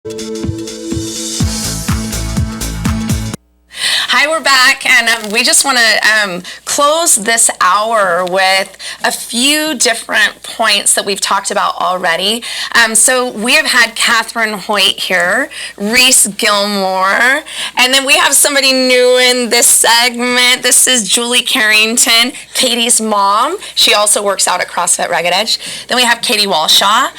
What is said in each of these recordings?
Hi, we're back, and we just want to close this hour with a few different points that we've talked about already. So we have had Catherine Hoyt here, Reese Gilmore, and then we have somebody new in this segment. This is Julie Carrington, Katie's mom. She also works out at CrossFit Ragged Edge. Then we have Katie Walshaw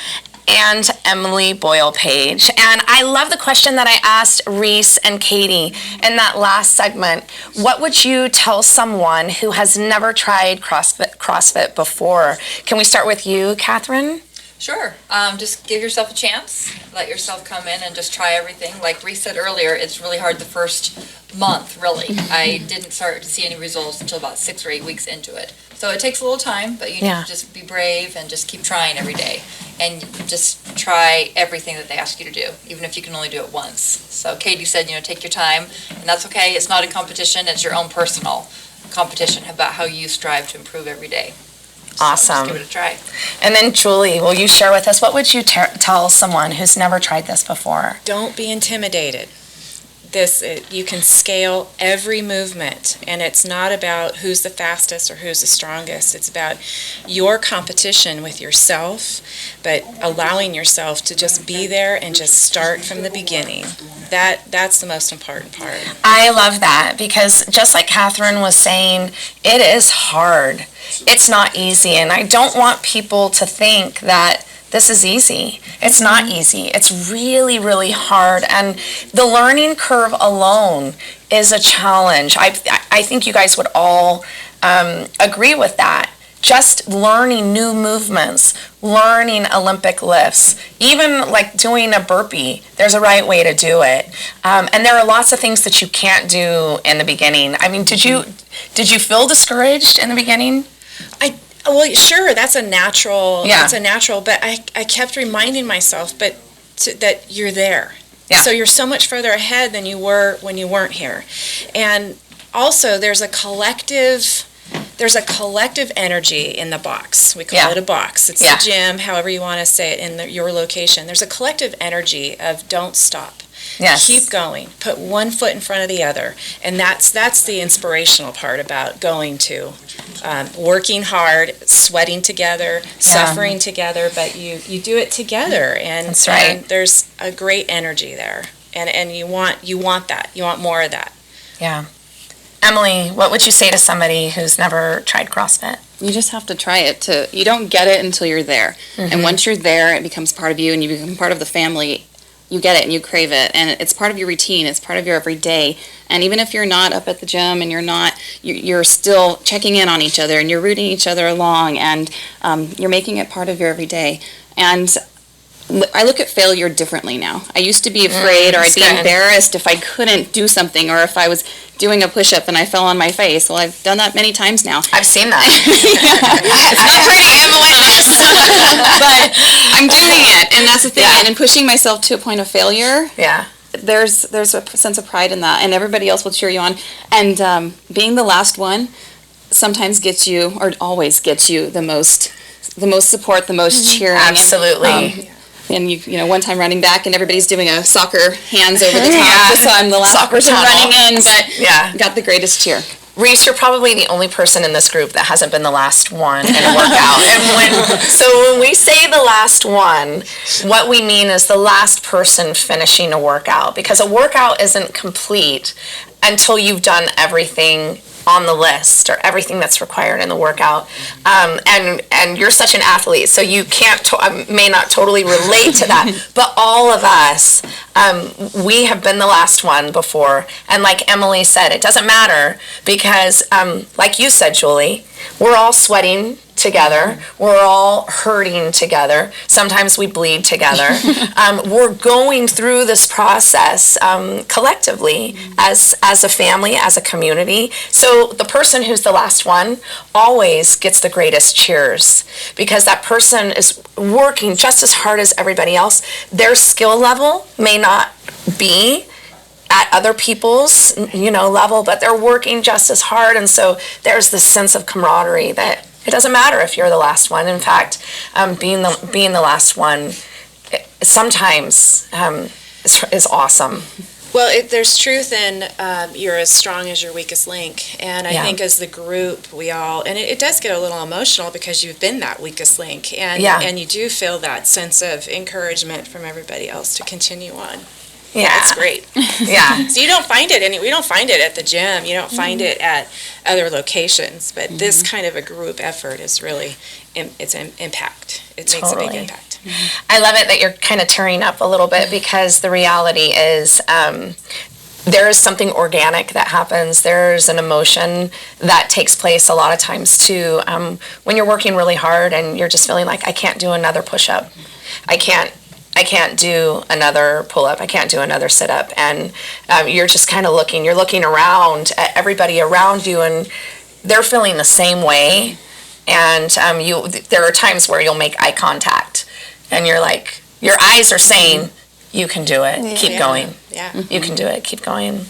and Emily Boyle-Page. And I love the question that I asked Reese and Katie in that last segment. What would you tell someone who has never tried CrossFit before? Can we start with you, Catherine? Sure. Just give yourself a chance. Let yourself come in and just try everything. Like Reese said earlier, it's really hard the first month, really. I didn't start to see any results until about 6 or 8 weeks into it. So it takes a little time, but you need to just be brave and just keep trying every day. And just try everything that they ask you to do, even if you can only do it once. So Katie said, take your time, and that's okay. It's not a competition. It's your own personal competition about how you strive to improve every day. Awesome. So just give it a try. And then Julie, will you share with us, what would you tell someone who's never tried this before? Don't be intimidated. You can scale every movement, and it's not about who's the fastest or who's the strongest. It's about your competition with yourself, but allowing yourself to just be there and just start from the beginning. That's the most important part. I love that, because just like Catherine was saying, it is hard. It's not easy, and I don't want people to think that this is easy. It's not easy. It's really, really hard. And the learning curve alone is a challenge. I think you guys would all agree with that. Just learning new movements, learning Olympic lifts, even like doing a burpee, there's a right way to do it. And there are lots of things that you can't do in the beginning. I mean, did you feel discouraged in the beginning? Well, sure, that's a natural. But I kept reminding myself, that you're there. Yeah. So you're so much further ahead than you were when you weren't here, and also there's a collective energy in the box. We call it a box. It's the gym, however you want to say it in your location. There's a collective energy of don't stop. Yes. Keep going. Put one foot in front of the other. And that's the inspirational part about going to. Working hard, sweating together, suffering together, but you do it together. And, that's right. And there's a great energy there. And you want that. You want more of that. Yeah. Emily, what would you say to somebody who's never tried CrossFit? You just have to try it. You don't get it until you're there. Mm-hmm. And once you're there, it becomes part of you and you become part of the family. You get it and you crave it, and it's part of your routine. It's part of your everyday. And even if you're not up at the gym and you're still checking in on each other and you're rooting each other along, and you're making it part of your everyday. And I look at failure differently now. I used to be afraid, or I'd be embarrassed if I couldn't do something, or if I was doing a push-up and I fell on my face. Well, I've done that many times now. I've seen that. It's not pretty, I'm a witness. But I'm doing it, and that's the thing. Yeah. And pushing myself to a point of failure, there's a sense of pride in that, and everybody else will cheer you on. And being the last one sometimes gets you, or always gets you, the most support, the most cheering. Absolutely. And one time running back and everybody's doing a soccer hands over the top. So I'm the last person running in, but got the greatest cheer. Reese, you're probably the only person in this group that hasn't been the last one in a workout. So when we say the last one, what we mean is the last person finishing a workout, because a workout isn't complete until you've done everything on the list or everything that's required in the workout. And you're such an athlete, so you may not totally relate to that, but all of us, we have been the last one before. And like Emily said, it doesn't matter, because like you said, Julie, we're all sweating together. We're all hurting together. Sometimes we bleed together. We're going through this process collectively as a family, as a community. So the person who's the last one always gets the greatest cheers, because that person is working just as hard as everybody else. Their skill level may not be at other people's level, but they're working just as hard, and so there's this sense of camaraderie that it doesn't matter if you're the last one. In fact, being the last one, sometimes is awesome. Well, there's truth in you're as strong as your weakest link. And I think as the group, we all, and it does get a little emotional because you've been that weakest link. And you do feel that sense of encouragement from everybody else to continue on. Yeah. It's great. Yeah. So you don't find it we don't find it at the gym. You don't find it at other locations. But this kind of a group effort is really, it's an impact. It makes a big impact. I love it that you're kind of tearing up a little bit because the reality is there is something organic that happens. There's an emotion that takes place a lot of times too. When you're working really hard and you're just feeling like, I can't do another push-up. I can't do another pull-up. I can't do another sit-up. And you're just kind of you're looking around at everybody around you and they're feeling the same way. And there are times where you'll make eye contact and you're like, your eyes are saying, you can do it. Keep going. Yeah. You can do it. Keep going.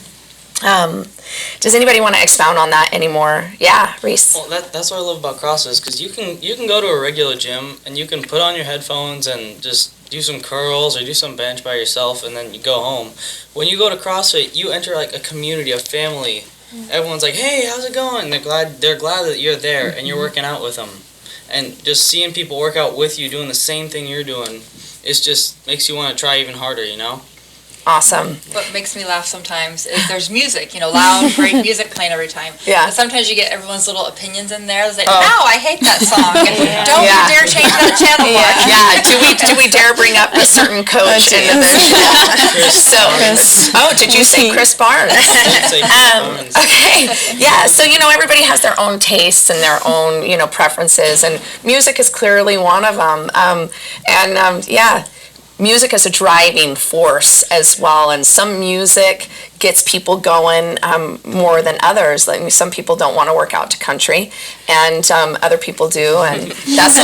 Does anybody want to expound on that anymore? Yeah, Reese. Well, that's what I love about CrossFit, because you can go to a regular gym and you can put on your headphones and just do some curls or do some bench by yourself and then you go home. When you go to CrossFit, you enter like a community, a family. Everyone's like, hey, how's it going? They're glad that you're there and you're working out with them. And just seeing people work out with you doing the same thing you're doing, it just makes you want to try even harder, you know? Awesome. What makes me laugh sometimes is there's music, loud, great music playing every time. Yeah. But sometimes you get everyone's little opinions in there. It's like, no, I hate that song. Don't you dare change that channel. Yeah. Do we dare bring up a certain coach into this? Did you say Chris Barnes? Okay. Yeah. So everybody has their own tastes and their own preferences, and music is clearly one of them. Music is a driving force as well, and some music gets people going more than others. Like some people don't want to work out to country, and other people do, and that's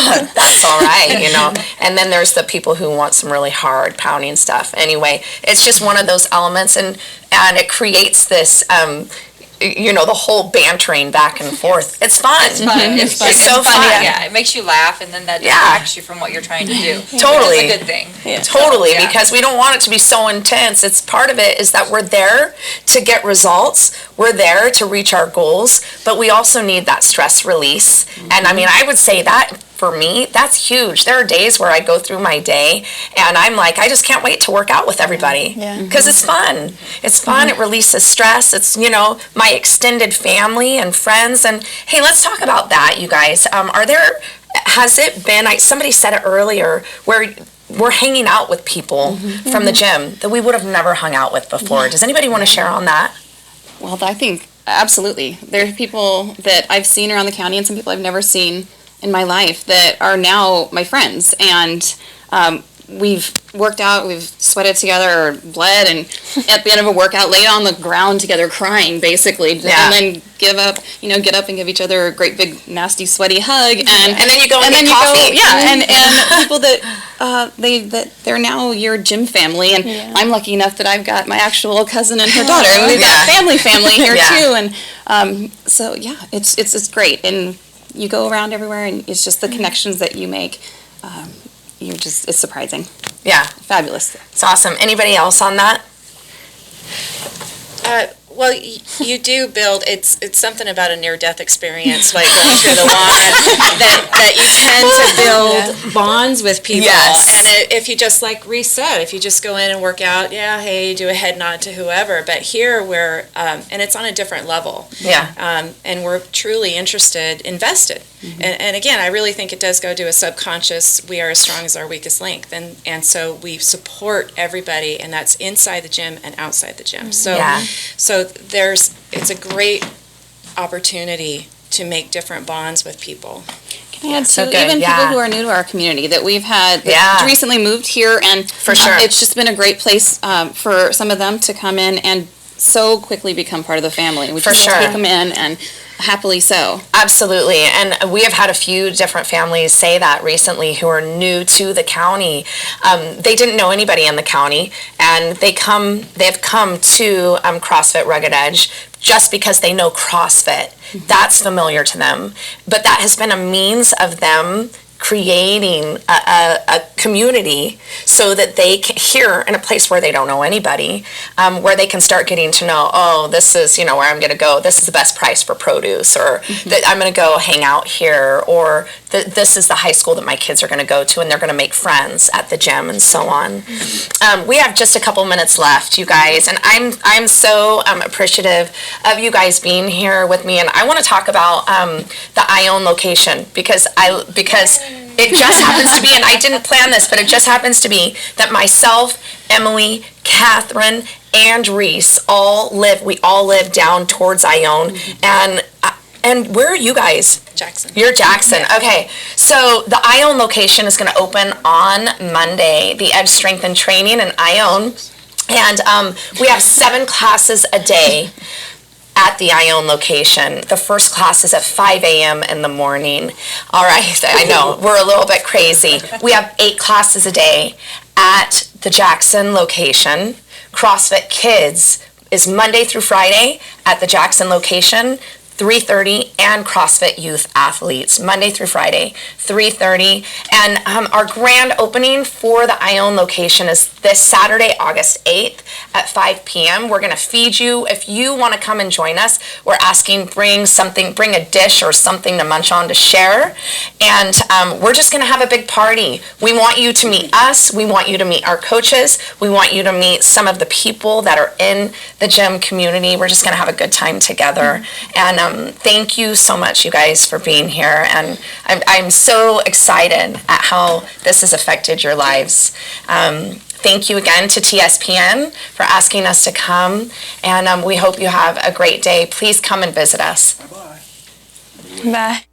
all right, And then there's the people who want some really hard pounding stuff. Anyway, it's just one of those elements, and it creates this. The whole bantering back and forth. It's fun. It's fun. It's so fun. Yeah, it makes you laugh, and then that distracts you from what you're trying to do. Totally. It's a good thing. Yeah. Totally, because we don't want it to be so intense. It's part of it is that we're there to get results. We're there to reach our goals, but we also need that stress release. And I would say that for me, that's huge. There are days where I go through my day and I'm like, I just can't wait to work out with everybody because it's fun. It's fun. It releases stress. It's, my extended family and friends. And hey, let's talk about that, you guys. Has it been, somebody said it earlier, where we're hanging out with people from the gym that we would have never hung out with before. Does anybody want to share on that? Well, I think absolutely. There are people that I've seen around the county and some people I've never seen in my life that are now my friends, and we've worked out, we've sweated together or bled, and at the end of a workout laid on the ground together crying basically, and then get up and give each other a great big nasty sweaty hug, and then you go and get coffee. And people that they're now your gym family, and I'm lucky enough that I've got my actual cousin and her daughter, and we've got family here too, and so it's great. And you go around everywhere, and it's just the connections that you make. It's surprising. Yeah. Fabulous. It's awesome. Anybody else on that? Well, you do build, it's something about a near-death experience, like going through the wand, that you tend to build bonds with people. Yes. And if you just, like Reese said, if you just go in and work out, hey, do a head nod to whoever. But here we're, and it's on a different level. Yeah. And we're truly invested. And again, I really think it does go to a subconscious, we are as strong as our weakest link. And so we support everybody, and that's inside the gym and outside the gym. So it's a great opportunity to make different bonds with people. Can I add too, even people who are new to our community that we've had that recently moved here, and for sure, it's just been a great place for some of them to come in and so quickly become part of the family. We just take them in, and happily so. Absolutely. And we have had a few different families say that recently who are new to the county. They didn't know anybody in the county, and they've come to CrossFit Rugged Edge just because they know CrossFit. That's familiar to them. But that has been a means of them creating a community so that they can, here in a place where they don't know anybody, where they can start getting to know, oh, this is, where I'm going to go. This is the best price for produce, or that I'm going to go hang out here, or this is the high school that my kids are going to go to, and they're going to make friends at the gym, and so on. We have just a couple minutes left, you guys, and I'm so appreciative of you guys being here with me, and I want to talk about the Ione location because it just happens to be, and I didn't plan this, but it just happens to be that myself, Emily, Catherine, and Reese we all live down towards Ione, and where are you guys? Jackson. You're Jackson. Okay. So the Ione location is going to open on Monday, the Edge Strength and Training in Ione. And we have 7 classes a day at the Ione location. The first class is at 5 a.m. in the morning. All right. I know. We're a little bit crazy. We have 8 classes a day at the Jackson location. CrossFit Kids is Monday through Friday at the Jackson location, 3:30, and CrossFit Youth Athletes, Monday through Friday, 3:30. And our grand opening for the Ione location is this Saturday, August 8th at 5 p.m. We're going to feed you. If you want to come and join us, we're asking bring a dish or something to munch on to share. And we're just going to have a big party. We want you to meet us. We want you to meet our coaches. We want you to meet some of the people that are in the gym community. We're just going to have a good time together. And thank you so much, you guys, for being here. And I'm so excited at how this has affected your lives. Thank you again to TSPN for asking us to come. And we hope you have a great day. Please come and visit us. Bye-bye. Bye.